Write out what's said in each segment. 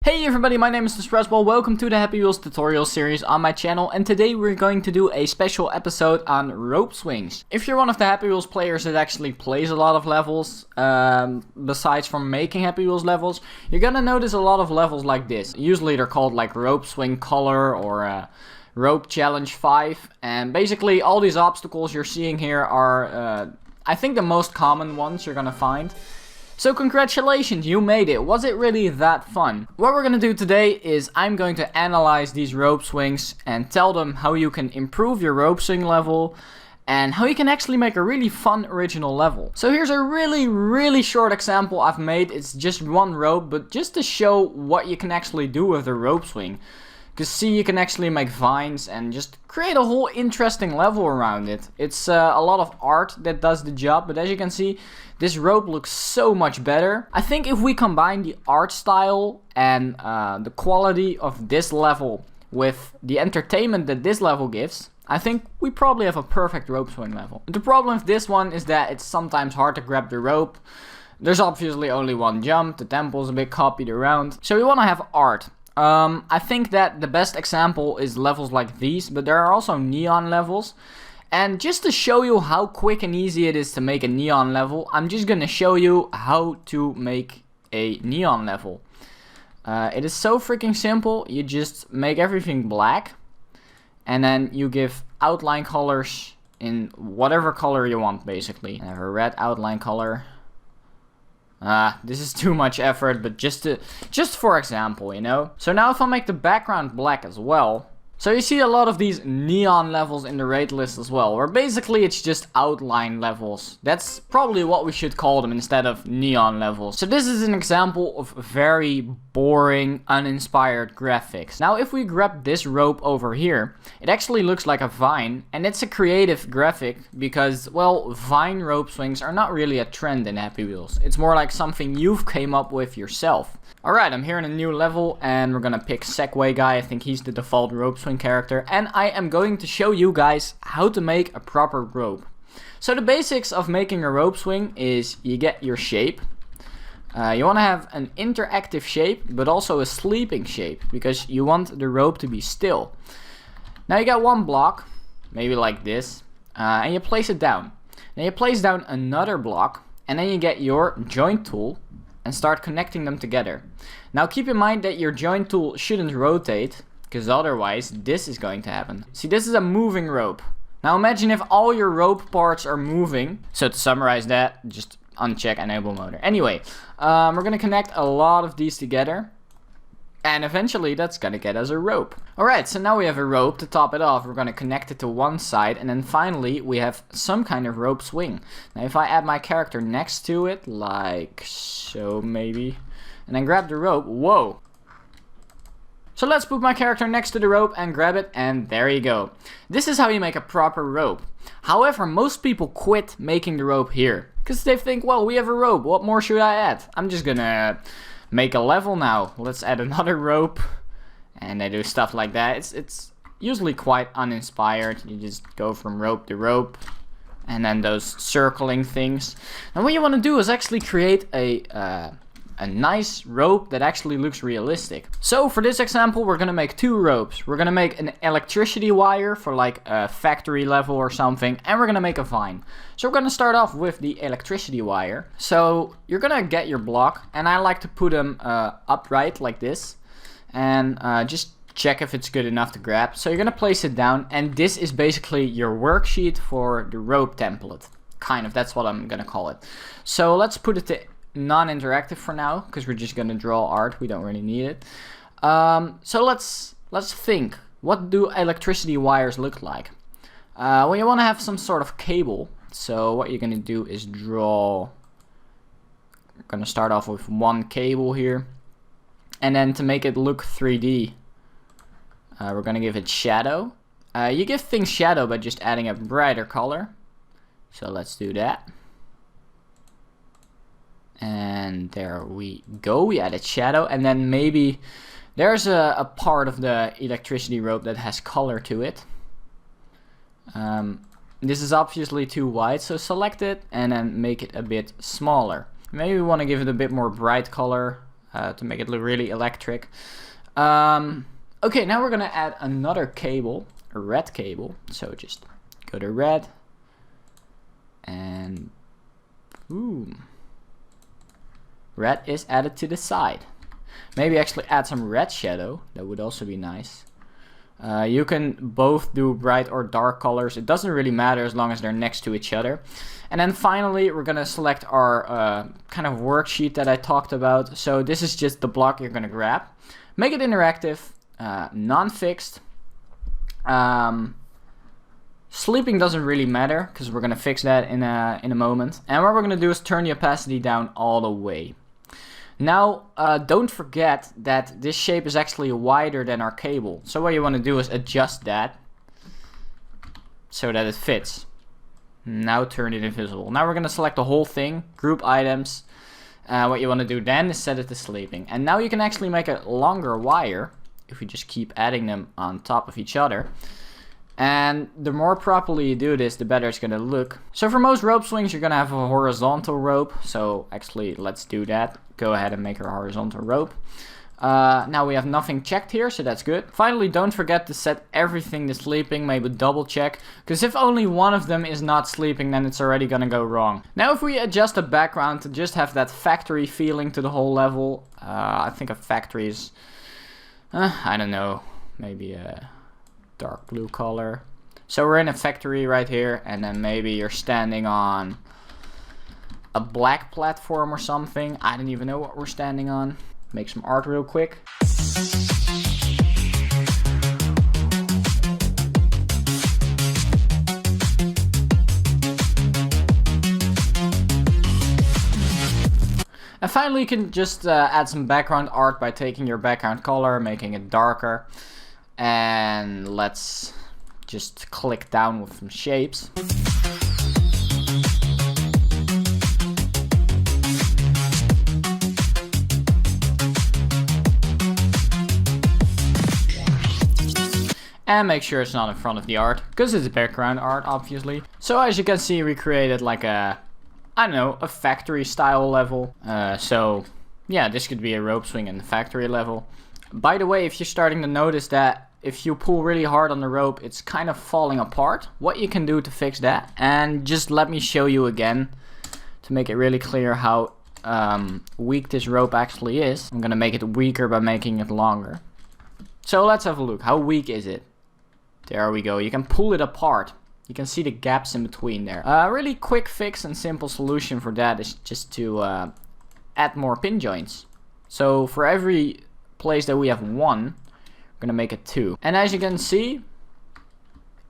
Hey everybody, my name is Stressball. Welcome to the Happy Wheels tutorial series on my channel, and today we're going to do a special episode on rope swings. If you're one of the Happy Wheels players that actually plays a lot of levels, besides from making Happy Wheels levels, you're gonna notice a lot of levels like this. Usually they're called like Rope Swing Color or Rope Challenge 5, and basically all these obstacles you're seeing here are, I think, the most common ones you're gonna find. So congratulations, you made it. Was it really that fun? What we're gonna do today is I'm going to analyze these rope swings and tell them how you can improve your rope swing level and how you can actually make a really fun original level. So here's a really short example I've made. It's just one rope, but just to show what you can actually do with a rope swing. Because see, you can actually make vines and just create a whole interesting level around it. It's a lot of art that does the job, but as you can see, this rope looks so much better. I think if we combine the art style and the quality of this level with the entertainment that this level gives, I think we probably have a perfect rope swing level. The problem with this one is that it's sometimes hard to grab the rope. There's obviously only one jump, the tempo's a bit copied around, so we want to have art. I think that the best example is levels like these, but there are also neon levels. And just to show you how quick and easy it is to make a neon level, I'm just gonna show you how to make a neon level. It is so freaking simple. You just make everything black, and then you give outline colors in whatever color you want, basically. I have a red outline color. This is too much effort, but just for example, you know. So now if I make the background black as well, so you see a lot of these neon levels in the raid list as well, where basically it's just outline levels. That's probably what we should call them instead of neon levels. So this is an example of very boring, uninspired graphics. Now if we grab this rope over here, it actually looks like a vine, and it's a creative graphic because, well, vine rope swings are not really a trend in Happy Wheels. It's more like something you've came up with yourself. Alright, I'm here in a new level and we're gonna pick Segway Guy. I think he's the default rope swing character, and I am going to show you guys how to make a proper rope. So the basics of making a rope swing is you get your shape. You want to have an interactive shape, but also a sleeping shape, because you want the rope to be still. Now you got one block, maybe like this, and you place it down. Then you place down another block, and then you get your joint tool and start connecting them together. Now keep in mind that your joint tool shouldn't rotate, because otherwise this is going to happen. See, this is a moving rope. Now imagine if all your rope parts are moving. So to summarize that, just uncheck enable motor. Anyway, we're gonna connect a lot of these together, and eventually that's gonna get us a rope. Alright, so now we have a rope. To top it off, we're gonna connect it to one side, and then finally we have some kind of rope swing. Now if I add my character next to it, like so maybe, and then grab the rope, whoa. So let's put my character next to the rope and grab it, and there you go. This is how you make a proper rope. However, most people quit making the rope here, because they think, well, we have a rope, what more should I add? I'm just gonna make a level now. Let's add another rope, and they do stuff like that. It's usually quite uninspired. You just go from rope to rope, and then those circling things. And what you want to do is actually create a nice rope that actually looks realistic. So for this example, we're gonna make two ropes. We're gonna make an electricity wire for like a factory level or something, and we're gonna make a vine. So we're gonna start off with the electricity wire. So you're gonna get your block, and I like to put them upright like this, and just check if it's good enough to grab. So you're gonna place it down, and this is basically your worksheet for the rope template. Kind of, that's what I'm gonna call it. So let's put it to non-interactive for now, because we're just gonna draw art. We don't really need it. So let's think. What do electricity wires look like? Well, you want to have some sort of cable. So what you're gonna do is draw. We're gonna start off with one cable here, and then to make it look 3D, we're gonna give it shadow. You give things shadow by just adding a brighter color. So let's do that. And there we go, we added shadow, and then maybe there's a part of the electricity rope that has color to it. This is obviously too wide, so select it and then make it a bit smaller. Maybe we want to give it a bit more bright color. to make it look really electric. Okay, now we're gonna add another cable, a red cable. So just go to red and boom. Red is added to the side. Maybe actually add some red shadow. That would also be nice. You can both do bright or dark colors. It doesn't really matter as long as they're next to each other. And then finally, we're going to select our kind of worksheet that I talked about. So this is just the block you're going to grab. Make it interactive, non-fixed. Sleeping doesn't really matter because we're going to fix that in a moment. And what we're going to do is turn the opacity down all the way. Now, don't forget that this shape is actually wider than our cable. So what you want to do is adjust that so that it fits. Now turn it invisible. Now we're going to select the whole thing, group items. What you want to do then is set it to sleeping. And now you can actually make a longer wire if we just keep adding them on top of each other. And the more properly you do this, the better it's going to look. So for most rope swings, you're going to have a horizontal rope. So actually, let's do that. Go ahead and make our horizontal rope. Now we have nothing checked here, so that's good. Finally, don't forget to set everything to sleeping. Maybe double check. Because if only one of them is not sleeping, then it's already going to go wrong. Now if we adjust the background to just have that factory feeling to the whole level. I think a factory is, I don't know, maybe a dark blue color. So we're in a factory right here, and then maybe you're standing on a black platform or something. I don't even know what we're standing on. Make some art real quick. And finally you can just add some background art by taking your background color, making it darker. And let's just click down with some shapes. And make sure it's not in front of the art, because it's background art, obviously. So as you can see, we created like a, I don't know, a factory style level. So yeah, this could be a rope swing in the factory level. By the way, if you're starting to notice that if you pull really hard on the rope, it's kind of falling apart, what you can do to fix that, and just let me show you again to make it really clear how weak this rope actually is. I'm gonna make it weaker by making it longer. So let's have a look. How weak is it? There we go. You can pull it apart. You can see the gaps in between there. A really quick fix and simple solution for that is just to add more pin joints. So for every place that we have one, we're gonna make it 2. And as you can see,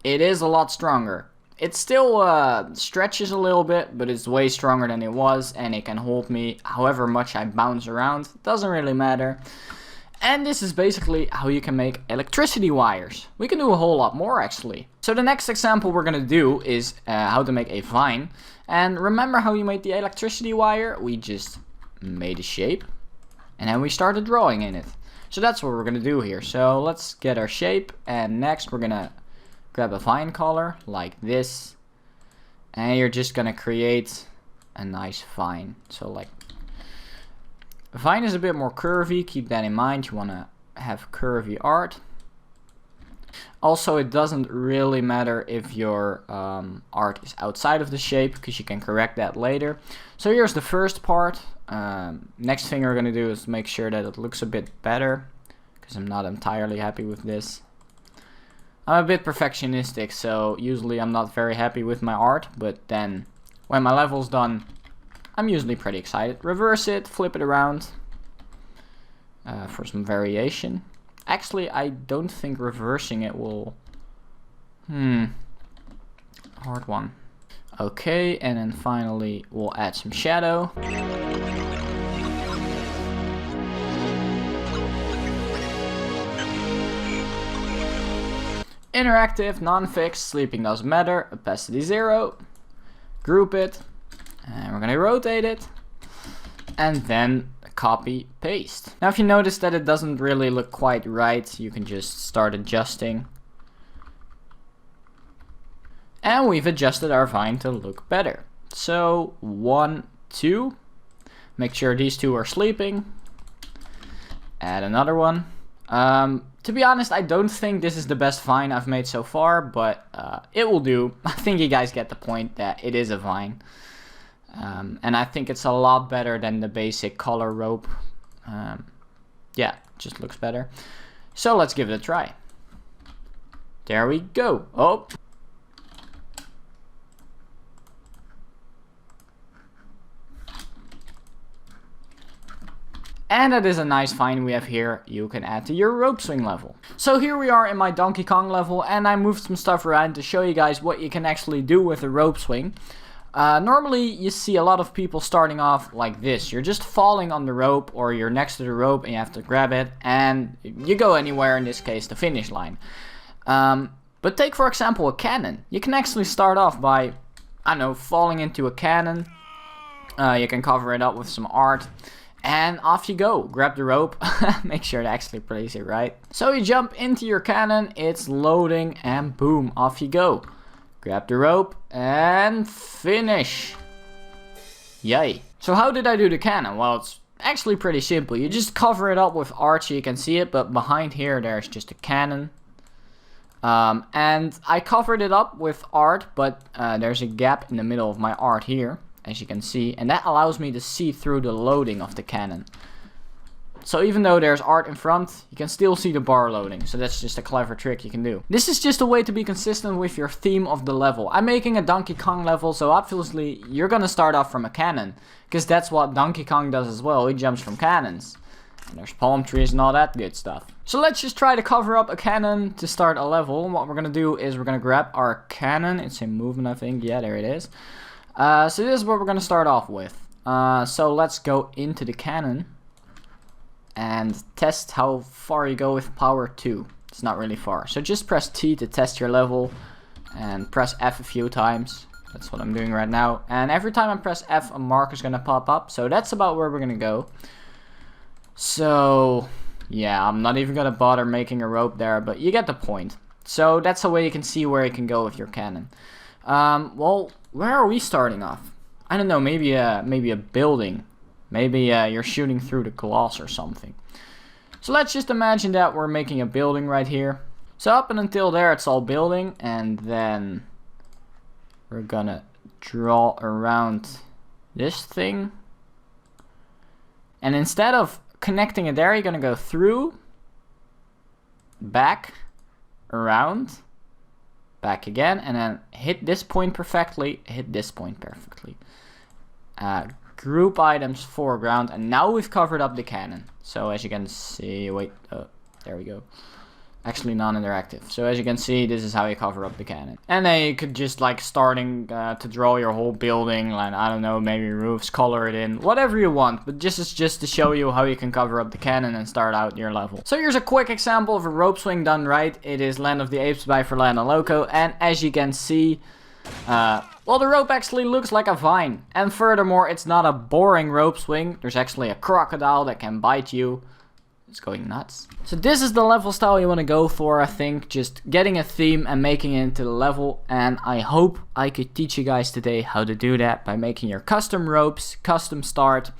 it is a lot stronger. It still stretches a little bit, but it's way stronger than it was, and it can hold me however much I bounce around. Doesn't really matter. And this is basically how you can make electricity wires. We can do a whole lot more actually. So the next example we're gonna do is how to make a vine. And remember how you made the electricity wire? We just made a shape and then we started drawing in it. So that's what we're gonna do here. So let's get our shape, and next we're gonna grab a vine color like this. And you're just gonna create a nice vine. So like, vine is a bit more curvy, keep that in mind. You want to have curvy art. Also, it doesn't really matter if your art is outside of the shape, because you can correct that later. So here's the first part. Next thing we're going to do is make sure that it looks a bit better, because I'm not entirely happy with this. I'm a bit perfectionistic, so usually I'm not very happy with my art, but then when my level's done, I'm usually pretty excited. Reverse it, flip it around for some variation. Actually, I don't think reversing it will... hard one. Okay, and then finally we'll add some shadow. Interactive, non-fixed, sleeping doesn't matter, opacity 0. Group it. And we're gonna rotate it, and then copy paste. Now if you notice that it doesn't really look quite right, you can just start adjusting. And we've adjusted our vine to look better. So 1, 2, make sure these two are sleeping. Add another one. To be honest, I don't think this is the best vine I've made so far, but it will do. I think you guys get the point that it is a vine. And I think it's a lot better than the basic collar rope. Yeah, it just looks better. So let's give it a try. There we go. Oh. And that is a nice vine we have here you can add to your rope swing level. So here we are in my Donkey Kong level, and I moved some stuff around to show you guys what you can actually do with a rope swing. Normally you see a lot of people starting off like this. You're just falling on the rope, or you're next to the rope and you have to grab it and you go anywhere, in this case the finish line. But take for example a cannon. You can actually start off by, I don't know, falling into a cannon. You can cover it up with some art. And off you go. Grab the rope. Make sure to actually place it right. So you jump into your cannon. It's loading and boom, off you go. Grab the rope and finish. Yay. So how did I do the cannon? Well, it's actually pretty simple. You just cover it up with art so you can see it. But behind here there's just a cannon. And I covered it up with art. But there's a gap in the middle of my art here, as you can see, and that allows me to see through the loading of the cannon. So even though there's art in front, you can still see the bar loading. So that's just a clever trick you can do. This is just a way to be consistent with your theme of the level. I'm making a Donkey Kong level, so obviously you're gonna start off from a cannon, because that's what Donkey Kong does as well. He jumps from cannons. And there's palm trees and all that good stuff. So let's just try to cover up a cannon to start a level. And what we're gonna do is we're gonna grab our cannon. It's in movement, I think. Yeah, there it is. So this is what we're going to start off with. So let's go into the cannon and test how far you go with power 2. It's not really far. So just press T to test your level and press F a few times. That's what I'm doing right now. And every time I press F, a mark is going to pop up. So that's about where we're going to go. So yeah, I'm not even going to bother making a rope there, but you get the point. So that's a way you can see where you can go with your cannon. Well, where are we starting off? I don't know, maybe a building. Maybe you're shooting through the glass or something. So let's just imagine that we're making a building right here. So up and until there it's all building, and then we're gonna draw around this thing. And instead of connecting it there, you're gonna go through, back, around, back again, and then hit this point perfectly, hit this point perfectly. Group items foreground, and now we've covered up the cannon. So as you can see, wait, there we go. Actually non-interactive. So as you can see, this is how you cover up the cannon. And then you could just like starting to draw your whole building, like I don't know, maybe roofs, color it in, whatever you want. But this is just to show you how you can cover up the cannon and start out your level. So here's a quick example of a rope swing done right. It is Land of the Apes by Furlana Loco, and as you can see, well, the rope actually looks like a vine. And furthermore, it's not a boring rope swing. There's actually a crocodile that can bite you. It's going nuts. So this is the level style you want to go for, I think. Just getting a theme and making it into the level. And I hope I could teach you guys today how to do that by making your custom ropes, custom start,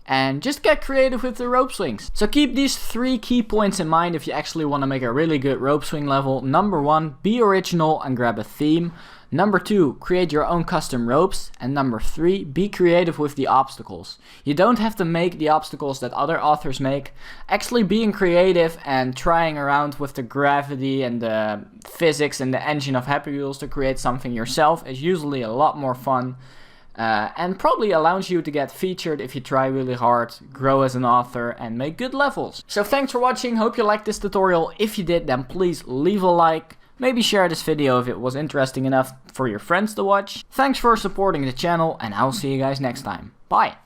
and just get creative with the rope swings. So keep these 3 key points in mind if you actually want to make a really good rope swing level. Number 1, be original and grab a theme. Number 2, create your own custom ropes. And number 3, be creative with the obstacles. You don't have to make the obstacles that other authors make. Actually being creative and trying around with the gravity and the physics and the engine of Happy Wheels to create something yourself is usually a lot more fun. And probably allows you to get featured if you try really hard, grow as an author, and make good levels. So thanks for watching, hope you liked this tutorial. If you did, then please leave a like. Maybe share this video if it was interesting enough for your friends to watch. Thanks for supporting the channel, and I'll see you guys next time. Bye!